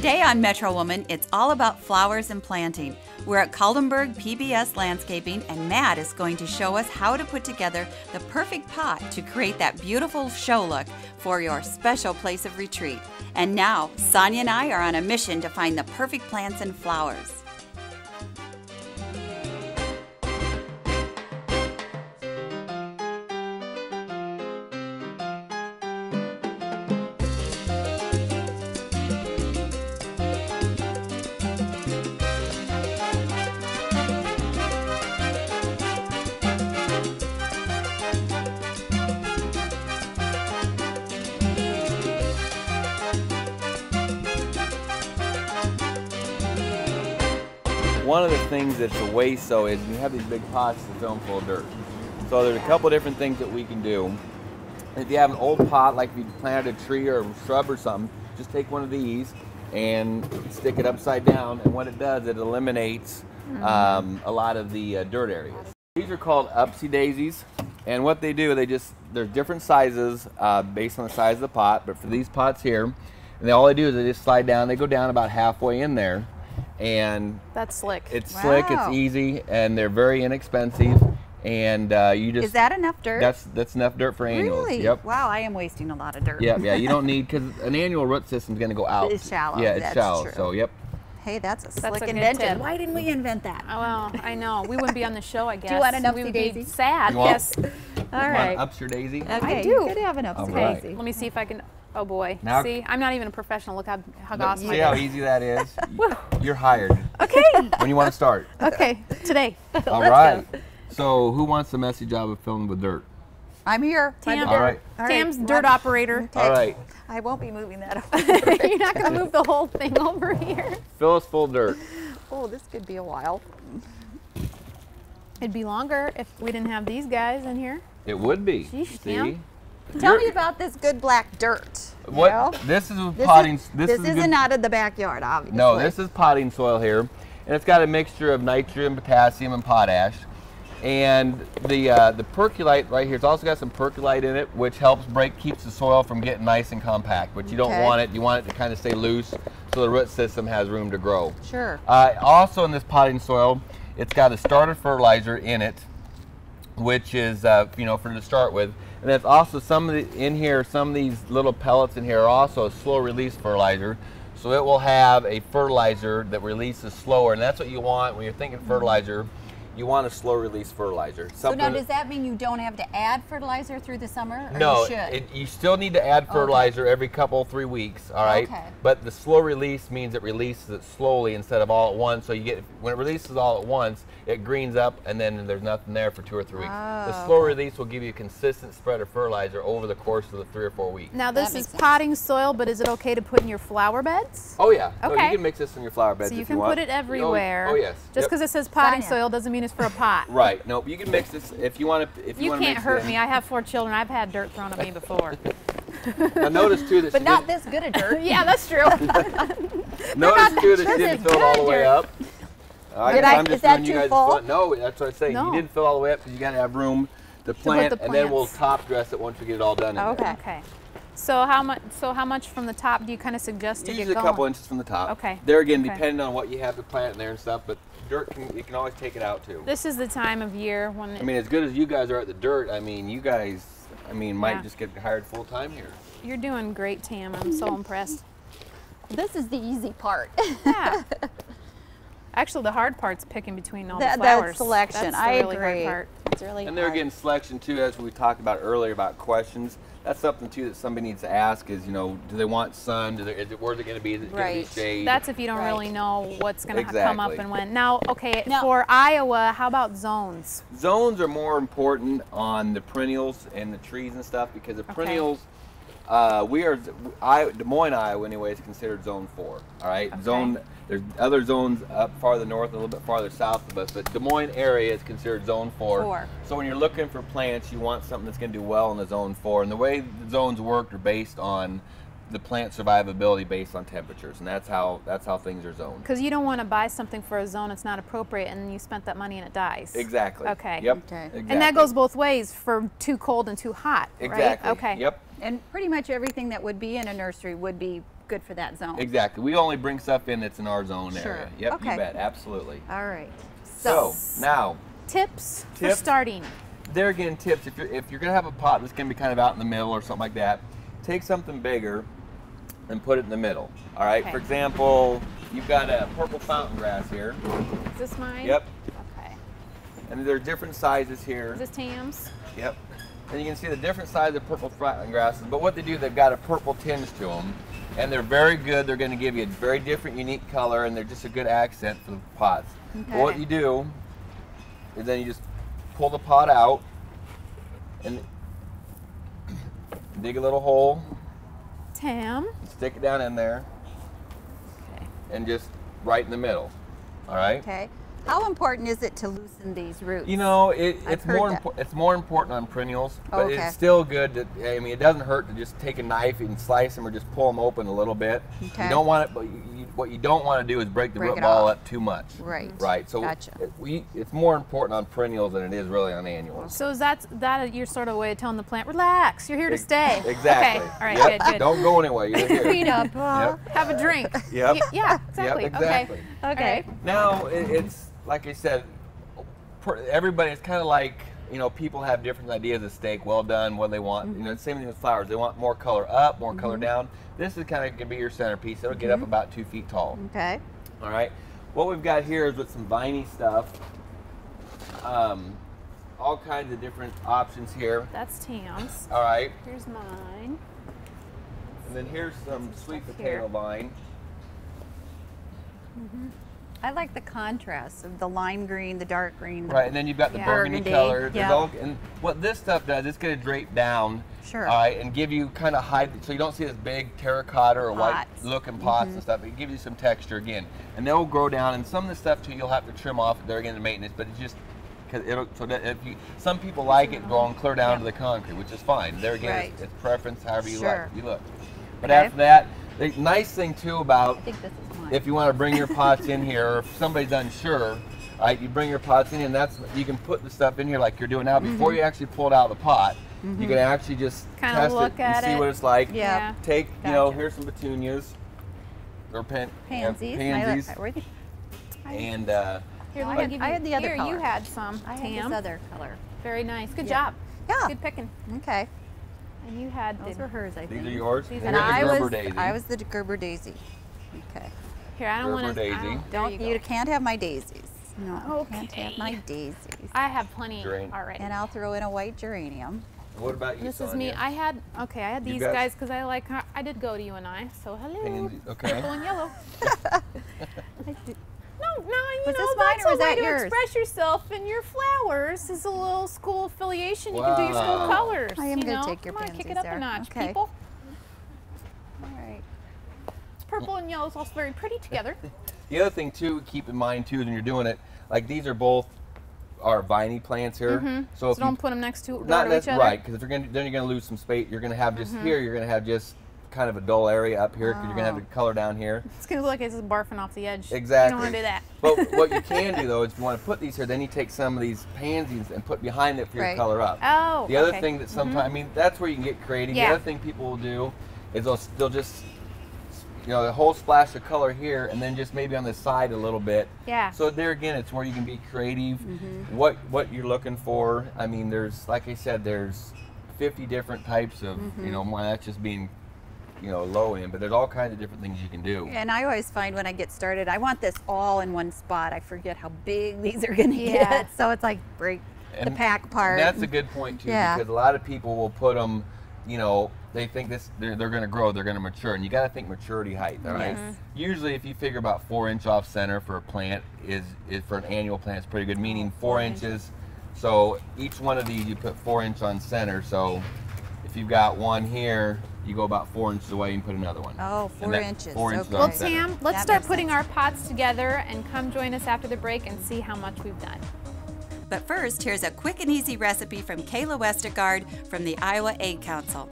Today on Metro Woman, it's all about flowers and planting. We're at Kaldenberg PBS Landscaping, and Matt is going to show us how to put together the perfect pot to create that beautiful show look for your special place of retreat. And now, Sonia and I are on a mission to find the perfect plants and flowers. One of the things that's a waste though is you have these big pots that fill them full of dirt. So there's a couple different things that we can do. If you have an old pot, like if you planted a tree or a shrub or something, just take one of these and stick it upside down, and what it does, it eliminates a lot of the dirt areas. These are called upsy daisies, and what they do, they're different sizes based on the size of the pot, but for these pots here, and all they do is they just slide down, they go down about halfway in there. And that's slick. It's slick, it's easy, and they're very inexpensive. And you just— Is that enough dirt? That's enough dirt for annuals. Really? Yep. Wow, I am wasting a lot of dirt. Yeah, you don't need, because an annual root system is going to go out. It's shallow. Yeah, it's that's shallow. True. So yep. Hey, that's a slick good invention. tip. Why didn't we invent that? Oh, well, I know. We wouldn't be on the show, I guess. Do you want an We upsy would daisy? be sad. You want- Yes. All right. Ups your daisy? Okay, I do. You could have an upsy All right. daisy. Let me see if I can. Oh boy. Now- See, I'm not even a professional. Look how awesome See I how am. easy that is? You're hired. Okay. When you want to start? Okay. Today. All right. So who wants the messy job of filling with dirt? I'm here. Tam. All right. Tam's dirt operator. Okay. All right. I won't be moving that over. You're not going to move the whole thing over here. Fill us full of dirt. Oh, this could be a while. It'd be longer if we didn't have these guys in here. It would be. Sheesh, See? Tam. Tell me about this good black dirt. you What? know? This is potting. This is isn't good. out of the backyard, obviously. No, this is potting soil here, and it's got a mixture of nitrogen, potassium, and potash. And the percolite right here, it's also got some percolite in it, which helps keeps the soil from getting nice and compact. But you don't want it. You want it to kind of stay loose, so the root system has room to grow. Sure. Also in this potting soil, it's got a starter fertilizer in it, which is for to start with. And there's also some of these little pellets in here are also a slow release fertilizer. So it will have a fertilizer that releases slower, and that's what you want when you're thinking fertilizer. You want a slow release fertilizer. So now, does that mean you don't have to add fertilizer through the summer? Or No, you should? you still need to add fertilizer every 3 weeks, all right? Okay. But the slow release means it releases it slowly instead of all at once. So when it releases all at once, it greens up, and then there's nothing there for 2 or 3 weeks. The slow release will give you a consistent spread of fertilizer over the course of the 3 or 4 weeks. Now this is potting soil, but is it okay to put in your flower beds? Oh yeah. Okay. No, you can mix this in your flower beds So you if can you want. put it everywhere. Oh yes. Just because it says potting Sonia. soil doesn't mean it's for a pot. Right. No, you can mix this if you want to. You can't hurt me. I have 4 children. I've had dirt thrown at me before. Now notice too that But she not didn't, this good of dirt. Yeah, that's true. notice too that she this didn't is fill it all the good way dirt. up. I'm just is that doing you too guys full? fun. No, that's what I say. No. You didn't fill all the way up because you got to have room to plant, the and then we'll plants. top dress it once we get it all done. In there. Okay. So how much from the top do you kind of suggest to Usually get going? a couple inches from the top. Okay. There again, Okay. depending on what you have to plant in there and stuff, but dirt you can always take it out too. This is the time of year when I mean, as good as you guys are at the dirt, I mean, you guys, might Yeah. just get hired full time here. you're doing great, Tam. I'm so impressed. This is the easy part. Yeah. Actually, the hard part's picking between all the flowers. That selection. That's the I really agree. hard part. It's really And there hard. again, selection too, as we talked about earlier about questions. That's something too that somebody needs to ask is, do they want sun? Where's it going to be? Is it going to be shade? That's if you don't really know what's going to come up Exactly. and when. Now, okay, for Iowa, how about zones? Zones are more important on the perennials and the trees and stuff because the perennials, Des Moines, Iowa anyway is considered zone 4. All right, there's other zones up farther north, a little bit farther south of us, but Des Moines area is considered zone 4. So when you're looking for plants, you want something that's going to do well in the zone 4. And the way the zones work are based on the plant survivability based on temperatures, and that's how things are zoned. Because you don't want to buy something for a zone that's not appropriate, and you spent that money and it dies. Exactly. Okay. Yep. Okay. Exactly. And that goes both ways for too cold and too hot. Exactly. Right? Okay. Yep. And pretty much everything that would be in a nursery would be good for that zone. Exactly. We only bring stuff in that's in our zone Sure. area. Yep, Okay. you bet. Absolutely. All right. So now, Tips for Tips. starting. there again, tips. If you're gonna have a pot that's gonna be kind of out in the middle or something like that, take something bigger and put it in the middle. All right. Okay. For example, you've got a purple fountain grass here. Is this mine? Yep. Okay. And there's different sizes here. Is this Tam's? Yep. And you can see the different sizes of purple fountain grasses. But what they do, they've got a purple tinge to them, and they're very good. They're going to give you a very different, unique color, and they're just a good accent for the pots. Okay. What you do is then you just pull the pot out and dig a little hole, Tam. stick it down in there, Okay. and just right in the middle. All right. Okay. How important is it to loosen these roots? You know, I've it's heard more that. it's more important on perennials, but Okay. it's still good. I mean, it doesn't hurt to just take a knife and slice them or just pull them open a little bit. Okay. You don't want it, but what you don't want to do is break the Break root it ball off. up too much. Right. Right. So Gotcha. it's more important on perennials than it is really on annuals. So is that your sort of way of telling the plant, relax, you're here to stay? Exactly. Okay. All right. Yep. Good. Good. Don't go anywhere. You're here. Feet up. Yep. Have a drink. Yep. Yeah. Exactly. Yep. Exactly. Okay. Okay. All right. Now it's like I said, everybody. It's kind of like, you know, people have different ideas of steak. Well done, what they want. You know, same thing with flowers. They want more color up, more color down. This is kind of can be your centerpiece. It'll get up about 2 feet tall. Okay. All right. What we've got here is with some viney stuff. All kinds of different options here. That's Tam's. All right. Here's mine. And then here's some sweet Here. potato vine. I like the contrast of the lime green, the dark green. Right, and then you've got the Yeah. burgundy Burgundy, color. There's yeah. and what this stuff does, it's going to drape down, Sure. all right, and give you kind of hide, so you don't see this big terracotta or white Pots. looking pots and stuff. It gives you some texture again, and they'll grow down. And some of the stuff too, you'll have to trim off there again in maintenance, but it's just because it'll. So that if you, some people like it growing clear down to the concrete, which is fine. There again, Right. it's preference, however you Sure. like. You look, but Okay. after that, the nice thing too about I think this is mine. if you want to bring your pots in here, or if somebody's unsure, right, you bring your pots in, and that's you can put the stuff in here like you're doing now. Before you actually pull it out of the pot, you can actually just Kinda test look it and at see it. what it's like. Yeah. Take, you know, Gotcha. here's some petunias or Pansies. pansies, I and Here, let had- me give I you. had the other here, color. you had some. had Tam. this other color. Very nice. Good Yeah. job. Yeah. Good picking. Okay. And you had Those the, were hers, I these think. are yours. These And are here's And the I Gerber was, daisy. I was the Gerber daisy. Okay. here. I don't Gerber want to. daisy. Don't you can't have my daisies. No, can't Okay. have my daisies. I have plenty Geranium. already. And I'll throw in a white geranium. What about you, This is me. Sonia? I had You these got- guys because I like. I did go to you and I. So hello. Pansies, okay. Purple and yellow. No, you Was know this mine that's or a was way that to yours? express yourself, and your flowers is a little school affiliation. You can do your school Wow. colors. I am you gonna know? take your Come on, kick pansies it up there. a notch, Okay. people. All right. Purple and yellow is also very pretty together. The other thing too, keep in mind too, when you're doing it, like these are both our viney plants here. So if So don't you, put them next to not door to that's each other. right, because if you're gonna, then you're gonna lose some space. You're gonna have just here. You're gonna have just kind of a dull area up here because you're gonna have the color down here. It's gonna look like it's just barfing off the edge. Exactly. You don't want to do that. But what you can do though is if you want to put these here, then you take some of these pansies and put behind it for your Right. color up. Oh. The other okay. thing that sometimes, I mean, that's where you can get creative. Yeah. The other thing people will do is they'll just, you know, a whole splash of color here and then just maybe on the side a little bit. Yeah. So there again, it's where you can be creative. What you're looking for. I mean, there's, like I said, there's 50 different types of, you know, one that's just being, you know, low end, but there's all kinds of different things you can do. And I always find when I get started, I want this all in one spot. I forget how big these are going to Yeah. get. So it's like break the And- pack part. And that's a good point too, Yeah. because a lot of people will put them, you know, they think they're going to grow, they're going to mature, and you got to think maturity height, all right? Yes. Usually, if you figure about 4 inch off center for a plant is for an annual plant, it's pretty good, meaning 4 inches. So each one of these you put 4 inch on center. So if you've got one here, you go about 4 inches away and put another one. Oh, And 4 that inches. 4 inches Okay. on Well, center. Tam, let's That start makes putting sense. our pots together and come join us after the break and see how much we've done. But first, here's a quick and easy recipe from Kayla Westergaard from the Iowa Egg Council.